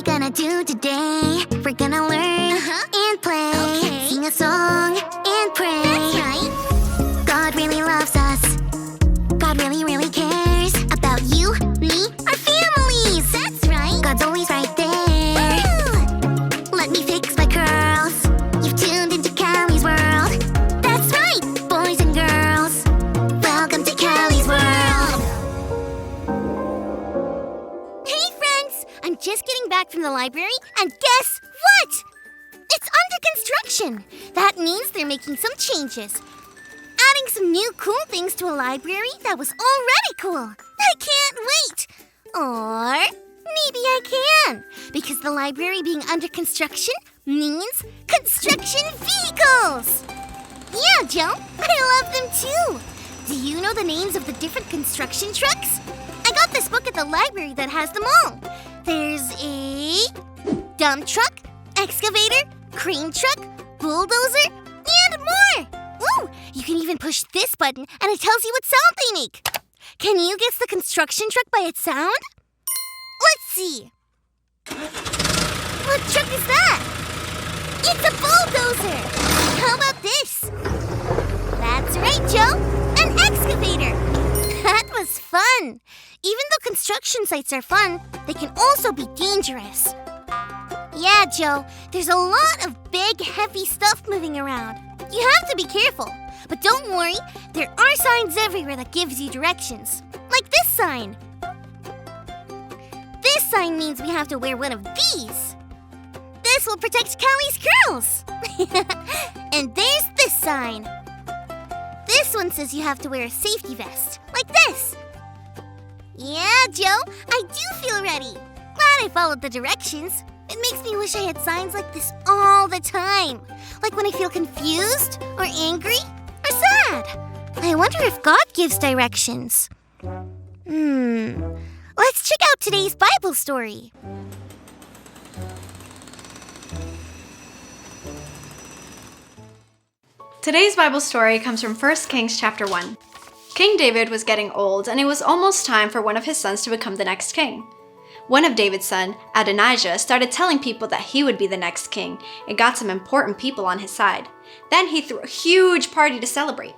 we gonna do today? We're gonna learn and play, sing a song and pray. That's right. God really loves us. God really, really cares about you, me, our families. That's right. God's always right there. Ooh. Let me fix my curls. You've tuned into Callie's world. That's right, boys and girls. Welcome to Callie's world. Hey, friends. I'm just getting back from the library, and guess what? It's under construction. That means they're making some changes. Adding some new cool things to a library that was already cool. I can't wait. Or maybe I can, because the library being under construction means construction vehicles. Yeah, Joe, I love them too. Do you know the names of the different construction trucks? I got this book at the library that has them all. There's a dump truck, excavator, crane truck, bulldozer, and more. Ooh, you can even push this button and it tells you what sound they make. Can you guess the construction truck by its sound? Let's see. What truck is that? It's a bulldozer. How about this? That's right, Joe. An excavator. That was fun. Even though construction sites are fun, they can also be dangerous. Yeah, Joe, there's a lot of big, heavy stuff moving around. You have to be careful. But don't worry, there are signs everywhere that gives you directions. Like this sign. This sign means we have to wear one of these. This will protect Callie's curls. And there's this sign. This one says you have to wear a safety vest, like this. Yeah, Joe, I do feel ready. Glad I followed the directions. It makes me wish I had signs like this all the time. Like when I feel confused, or angry, or sad. I wonder if God gives directions. Let's check out today's Bible story. Today's Bible story comes from 1 Kings chapter 1. King David was getting old, and it was almost time for one of his sons to become the next king. One of David's sons, Adonijah, started telling people that he would be the next king and got some important people on his side. Then he threw a huge party to celebrate.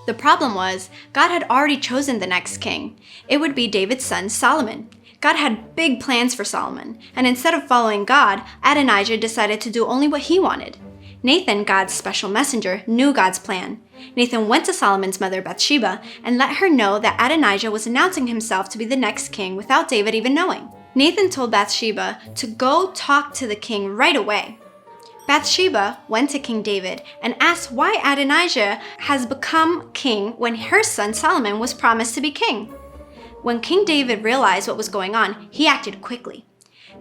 The problem was, God had already chosen the next king. It would be David's son, Solomon. God had big plans for Solomon, and instead of following God, Adonijah decided to do only what he wanted. Nathan, God's special messenger, knew God's plan. Nathan went to Solomon's mother, Bathsheba, and let her know that Adonijah was announcing himself to be the next king without David even knowing. Nathan told Bathsheba to go talk to the king right away. Bathsheba went to King David and asked why Adonijah has become king when her son Solomon was promised to be king. When King David realized what was going on, he acted quickly.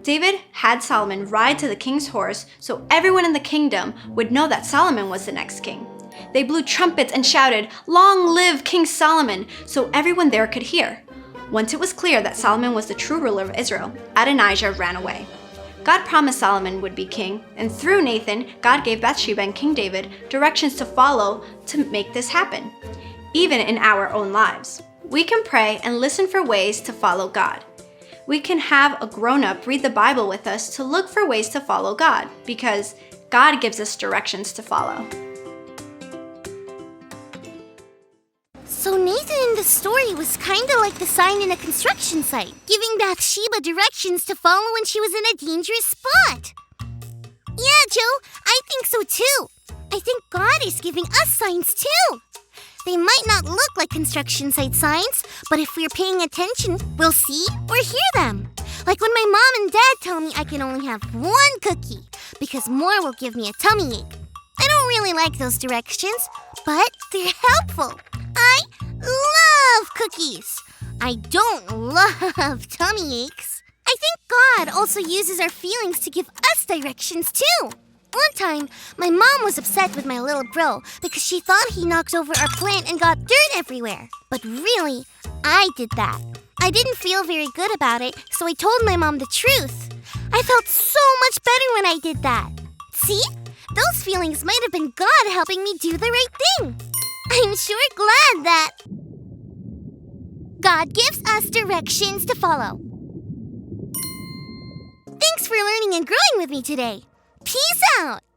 David had Solomon ride to the king's horse so everyone in the kingdom would know that Solomon was the next king. They blew trumpets and shouted, "Long live King Solomon," so everyone there could hear. Once it was clear that Solomon was the true ruler of Israel, Adonijah ran away. God promised Solomon would be king, and through Nathan, God gave Bathsheba and King David directions to follow to make this happen. Even in our own lives, we can pray and listen for ways to follow God. We can have a grown-up read the Bible with us to look for ways to follow God, because God gives us directions to follow. So Nathan in the story was kind of like the sign in a construction site, giving Bathsheba directions to follow when she was in a dangerous spot. Yeah, Joe, I think so too. I think God is giving us signs too. They might not look like construction site signs, but if we're paying attention, we'll see or hear them. Like when my mom and dad tell me I can only have one cookie, because more will give me a tummy ache. I don't really like those directions, but they're helpful. I love cookies. I don't love tummy aches. I think God also uses our feelings to give us directions too. One time, my mom was upset with my little bro because she thought he knocked over our plant and got dirt everywhere. But really, I did that. I didn't feel very good about it, so I told my mom the truth. I felt so much better when I did that. See? Those feelings might have been God helping me do the right thing. I'm sure glad that God gives us directions to follow. Thanks for learning and growing with me today. Peace out!